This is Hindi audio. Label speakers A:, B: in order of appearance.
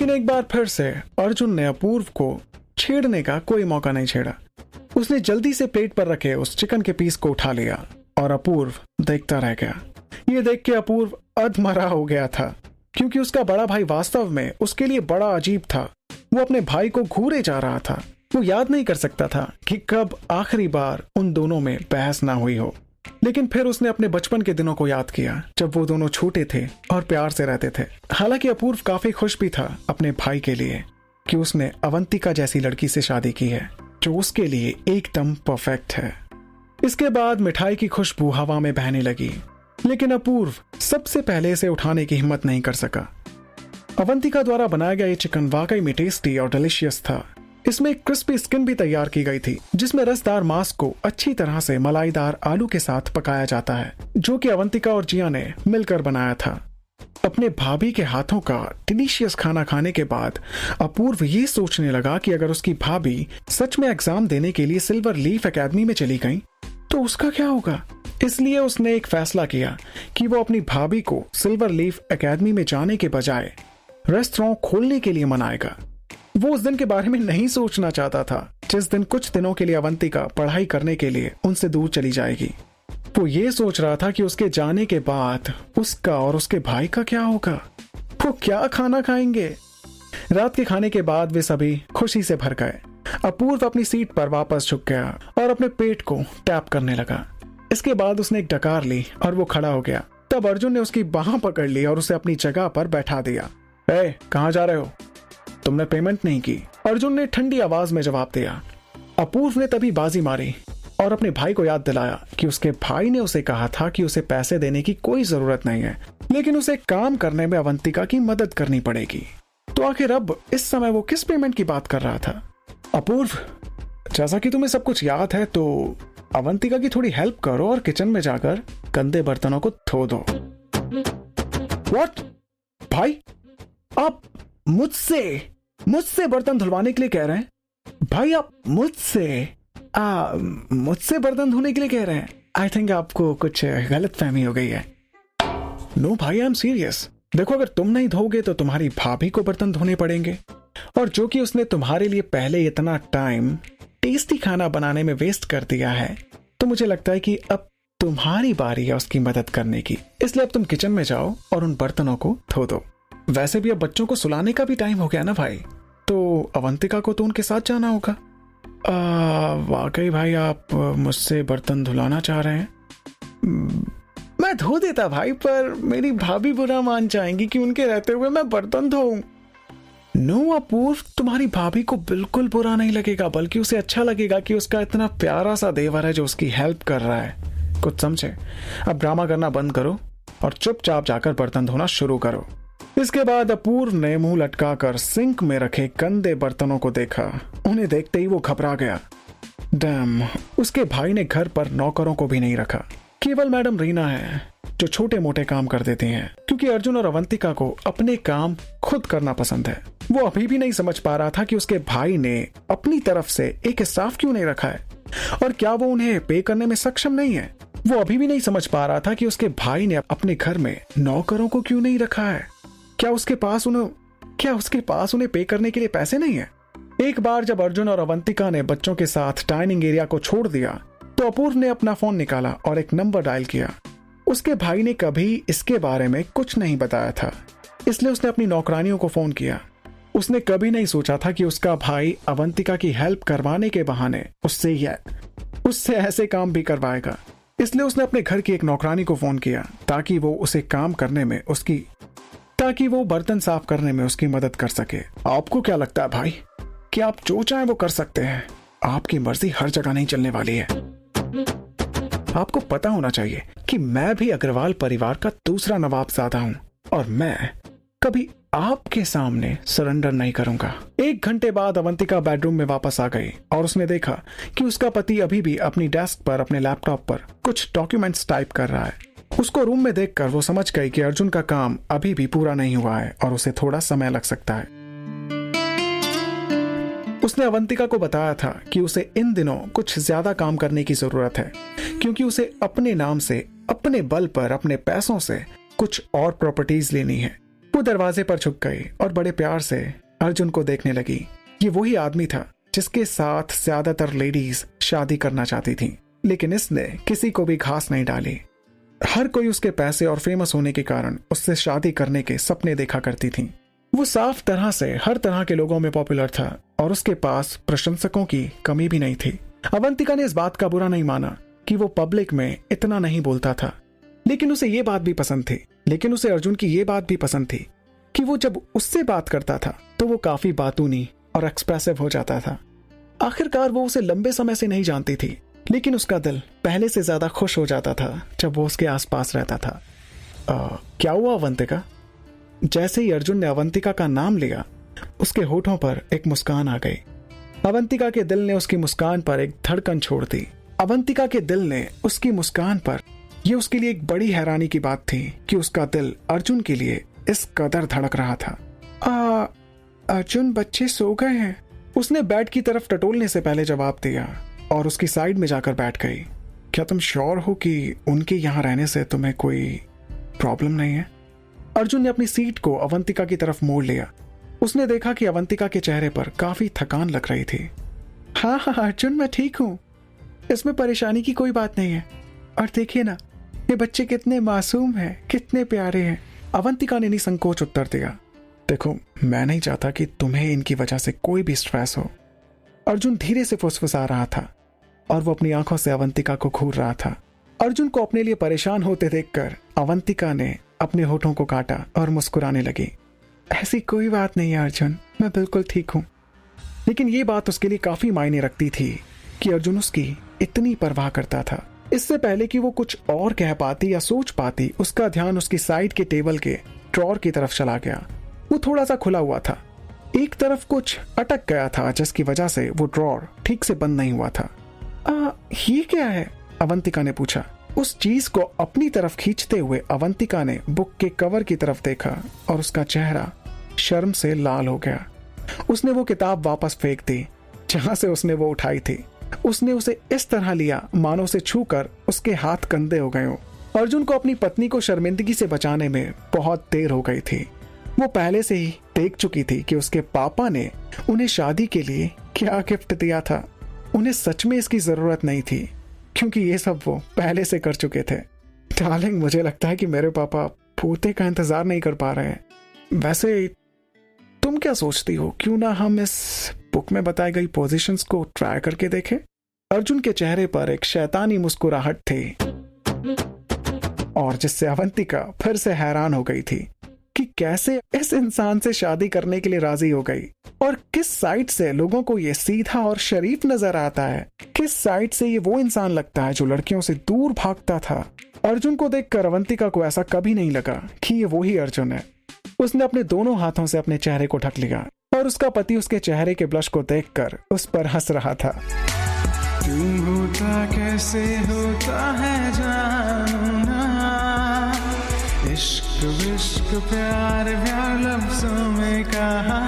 A: लेकिन एक बार फिर से अर्जुन ने अपूर्व को छेड़ने का कोई मौका नहीं छेड़ा। उसने जल्दी से प्लेट पर रखे उस चिकन के पीस को उठा लिया और अपूर्व देखता रह गया। ये देख के अपूर्व अधमरा हो गया था, क्योंकि उसका बड़ा भाई वास्तव में उसके लिए बड़ा अजीब था। वो अपने भाई को घूरे जा रहा था। वो याद नहीं कर सकता था कि कब आखिरी बार उन दोनों में बहस ना हुई हो। लेकिन फिर उसने अपने बचपन के दिनों को याद किया, जब वो दोनों छोटे थे और प्यार से रहते थे। हालांकि अपूर्व काफी खुश भी था अपने भाई के लिए कि उसने अवंतिका जैसी लड़की से शादी की है, जो उसके लिए एकदम परफेक्ट है। इसके बाद मिठाई की खुशबू हवा में बहने लगी, लेकिन अपूर्व सबसे पहले इसे उठाने की हिम्मत नहीं कर सका। अवंतिका द्वारा बनाया गया ये चिकन वाकई में टेस्टी और डिलीशियस था। इसमें एक क्रिस्पी स्किन भी तैयार की गई थी, जिसमें रसदार मांस को अच्छी तरह से मलाईदार आलू के साथ पकाया जाता है, जो कि अवंतिका और जिया ने मिलकर बनाया था। अपने भाभी के हाथों का डिलीशियस खाना खाने के बाद अपूर्व ये सोचने लगा कि अगर उसकी भाभी सच में एग्जाम देने के लिए सिल्वर लीफ एकेडमी में चली गई तो उसका क्या होगा। इसलिए उसने एक फैसला किया कि वो अपनी भाभी को सिल्वर लीफ एकेडमी में जाने के बजाय रेस्टोरेंट खोलने के लिए मनाएगा। वो उस दिन के बारे में नहीं सोचना चाहता था जिस दिन कुछ दिनों के लिए अवंतिका पढ़ाई करने के लिए उनसे दूर चली जाएगी। वो ये सोच रहा था कि उसके जाने के बाद उसका और उसके भाई का क्या होगा, वो क्या खाना खाएंगे। रात के खाने के बाद वे सभी खुशी से भर गए। अपूर्व अपनी सीट पर वापस झुक गया और अपने पेट को टैप करने लगा। इसके बाद उसने एक डकार ली और वो खड़ा हो गया। तब अर्जुन ने उसकी बाह पकड़ ली और उसे अपनी जगह पर बैठा दिया। ए, कहाँ जा रहे हो? तुमने पेमेंट नहीं की, अर्जुन ने ठंडी आवाज में जवाब दिया। अपूर्व ने तभी बाजी मारी और अपने भाई को याद दिलाया कि उसके भाई ने उसे कहा था कि उसे पैसे देने की कोई जरूरत नहीं है, लेकिन उसे काम करने में अवंतिका की मदद करनी पड़ेगी। तो आखिर अब इस समय वो किस पेमेंट की बात कर रहा था? अपूर्व, जैसा कि तुम्हें सब कुछ याद है तो अवंतिका की थोड़ी हेल्प करो और किचन में जाकर गंदे बर्तनों को धो दो। व्हाट? भाई, आप मुझसे बर्तन धुलवाने के लिए कह रहे हैं? भाई, आप मुझसे बर्तन धोने के लिए कह रहे हैं? आई थिंक आपको कुछ गलत फहमी हो गई है। नो भाई, आई एम सीरियस। देखो, अगर तुम नहीं धोगे तो तुम्हारी भाभी को बर्तन धोने पड़ेंगे, और जो कि उसने तुम्हारे लिए पहले इतना टाइम टेस्टी खाना बनाने में वेस्ट कर दिया है, तो मुझे लगता है कि अब तुम्हारी बारी है उसकी मदद करने की। इसलिए अब तुम किचन में जाओ और उन बर्तनों को धो दो। वैसे भी अब बच्चों को सुलाने का भी टाइम हो गया ना भाई, तो अवंतिका को तो उनके साथ जाना होगा। वाकई भाई, आप मुझसे बर्तन धुलाना चाह रहे हैं? मैं धो देता भाई, पर मेरी भाभी बुरा मान जाएंगी कि उनके रहते हुए मैं बर्तन धोऊं। नो अपूर्व, तुम्हारी भाभी को बिल्कुल बुरा नहीं लगेगा, बल्कि उसे अच्छा लगेगा कि उसका इतना प्यारा सा देवर है जो उसकी हेल्प कर रहा है। कुछ समझे? अब ड्रामा करना बंद करो और चुपचाप जाकर बर्तन धोना शुरू करो। इसके बाद अपूर्व ने मुंह लटकाकर सिंक में रखे गंदे बर्तनों को देखा। उन्हें देखते ही वो घबरा गया। डैम, उसके भाई ने घर पर नौकरों को भी नहीं रखा, केवल मैडम रीना है जो छोटे मोटे काम कर देती हैं, क्योंकि अर्जुन और अवंतिका को अपने काम खुद करना पसंद है। वो अभी भी नहीं समझ पा रहा था कि उसके भाई ने अपनी तरफ से एक स्टाफ क्यों नहीं रखा है, और क्या वो उन्हें पे करने में सक्षम नहीं है। वो अभी भी नहीं समझ पा रहा था कि उसके भाई ने अपने घर में नौकरों को क्यों नहीं रखा है। क्या उसके पास उन्हें पे करने के लिए पैसे नहीं है? एक बार जब अर्जुन और अवंतिका ने बच्चों के साथ डाइनिंग एरिया को छोड़ दिया, तो अपूर्व ने अपना फोन निकाला और एक नंबर डायल किया। उसके भाई ने कभी इसके बारे में कुछ नहीं बताया था, इसलिए उसने अपनी नौकरानियों को फोन किया। उसने कभी नहीं सोचा था कि उसका भाई अवंतिका की हेल्प करवाने के बहाने उससे ऐसे काम भी करवाएगा। इसलिए उसने अपने घर की एक नौकरानी को फोन किया ताकि वो बर्तन साफ करने में उसकी मदद कर सके। आपको क्या लगता है भाई कि आप जो चाहें वो कर सकते हैं? आपकी मर्जी हर जगह नहीं चलने वाली है। आपको पता होना चाहिए कि मैं भी अग्रवाल परिवार का दूसरा नवाबजादा हूं, और मैं कभी आपके सामने सरेंडर नहीं करूंगा। 1 घंटे बाद अवंतिका बेडरूम में वापस आ गई और उसने देखा कि उसका पति अभी भी अपनी डेस्क पर अपने लैपटॉप पर कुछ डॉक्यूमेंट्स टाइप कर रहा है। उसको रूम में देखकर वो समझ गई कि अर्जुन का काम अभी भी पूरा नहीं हुआ है और उसे थोड़ा समय लग सकता है। उसने अवंतिका को बताया था कि उसे इन दिनों कुछ ज्यादा काम करने की जरूरत है, क्योंकि उसे अपने नाम से, अपने बल पर, अपने पैसों से कुछ और प्रॉपर्टीज लेनी है। वो दरवाजे पर झुक गई और बड़े प्यार से अर्जुन को देखने लगी। ये वही आदमी था जिसके साथ ज्यादातर लेडीज शादी करना चाहती थीं, लेकिन इसने किसी को भी घास नहीं डाली। हर कोई उसके पैसे और फेमस होने के कारण उससे शादी करने के सपने देखा करती थीं। वो साफ तरह से हर तरह के लोगों में पॉपुलर था और उसके पास प्रशंसकों की कमी भी नहीं थी। अवंतिका ने इस बात का बुरा नहीं माना कि वो पब्लिक में इतना नहीं बोलता था, लेकिन उसे ये बात भी पसंद थी। लेकिन उसे अर्जुन की ये बात भी पसंद थी कि वो जब उससे बात करता था तो वो काफी बातूनी और एक्सप्रेसिव हो जाता था। आखिरकार वो उसे लंबे समय से नहीं जानती थी, लेकिन उसका दिल पहले से ज्यादा खुश हो जाता था जब वो उसके आसपास रहता था। क्या हुआ अवंतिका? जैसे ही अर्जुन ने अवंतिका का नाम लिया, उसके होठों पर एक मुस्कान आ गई। अवंतिका के दिल ने उसकी मुस्कान पर एक धड़कन छोड़ दी। अवंतिका के दिल ने उसकी मुस्कान पर, यह उसके लिए एक बड़ी हैरानी की बात थी कि उसका दिल अर्जुन के लिए इस कदर धड़क रहा था। अर्जुन, बच्चे सो गए हैं, उसने बेड की तरफ टटोलने से पहले जवाब दिया और उसकी साइड में जाकर बैठ गई। क्या तुम श्योर हो कि उनके यहाँ रहने से तुम्हें कोई प्रॉब्लम नहीं है? अर्जुन ने अपनी सीट को अवंतिका की तरफ मोड़ लिया। उसने देखा कि अवंतिका के चेहरे पर काफी थकान लग रही थी। हाँ अर्जुन, मैं ठीक हूँ, इसमें परेशानी की कोई बात नहीं है। और देखिए ना, ये बच्चे कितने मासूम हैं, कितने प्यारे हैं। अवंतिका ने निसंकोच उत्तर दिया। देखो, मैं नहीं चाहता कि तुम्हें इनकी वजह से कोई भी स्ट्रेस हो। अर्जुन धीरे से फुसफुसा रहा था और वो अपनी आंखों से अवंतिका को घूर रहा था। अर्जुन को अपने लिए परेशान होते देखकर अवंतिका ने अपने होठों को काटा और मुस्कुराने लगी। ऐसी कोई बात नहीं है अर्जुन, मैं बिल्कुल ठीक हूं। लेकिन ये बात उसके लिए काफी मायने रखती थी कि अर्जुन उसकी इतनी परवाह करता था। इससे पहले कि वो कुछ और कह पाती या सोच पाती, उसका ध्यान उसकी साइड के टेबल के ड्रॉर की तरफ चला गया। वो थोड़ा सा खुला हुआ था, एक तरफ कुछ अटक गया था, जिसकी वजह से वो ड्रॉर ठीक से बंद नहीं हुआ था। ये क्या है? अवंतिका ने पूछा। उस चीज को अपनी तरफ खींचते हुए अवंतिका ने बुक के कवर की तरफ देखा और उसका चेहरा शर्म से लाल हो गया। उसने वो किताब वापस फेंक दी जहां से उसने वो उठाई थी। उसने उसे इस तरह लिया मानो उसे छूकर उसके हाथ गंदे हो गए हो। अर्जुन को अपनी पत्नी को शर्मिंदगी से बचाने में बहुत देर हो गई थी। वो पहले से ही देख चुकी थी कि उसके पापा ने उन्हें शादी के लिए क्या गिफ्ट दिया था। उन्हें सच में इसकी जरूरत नहीं थी, क्योंकि ये सब वो पहले से कर चुके थे। डार्लिंग, मुझे लगता है कि मेरे पापा पोते का इंतजार नहीं कर पा रहे हैं। वैसे तुम क्या सोचती हो, क्यों ना हम इस बुक में बताई गई पोजीशंस को ट्राई करके देखें? अर्जुन के चेहरे पर एक शैतानी मुस्कुराहट थी और जिससे अवंतिका फिर से हैरान हो गई थी कि कैसे इस इंसान से शादी करने के लिए राजी हो गई और किस साइड से लोगों को ये सीधा और शरीफ नजर आता है, किस साइड से ये वो इंसान लगता है जो लड़कियों से दूर भागता था। अर्जुन को देखकर अवंतिका को ऐसा कभी नहीं लगा कि ये वही अर्जुन है। उसने अपने दोनों हाथों से अपने चेहरे को ढक लिया और उसका पति उसके चेहरे के ब्लश को देखकर उस पर हंस रहा था।
B: क्यों होता कैसे होता है जानू ना, इश्क विश्क प्यार प्यार लफ्जों में कहा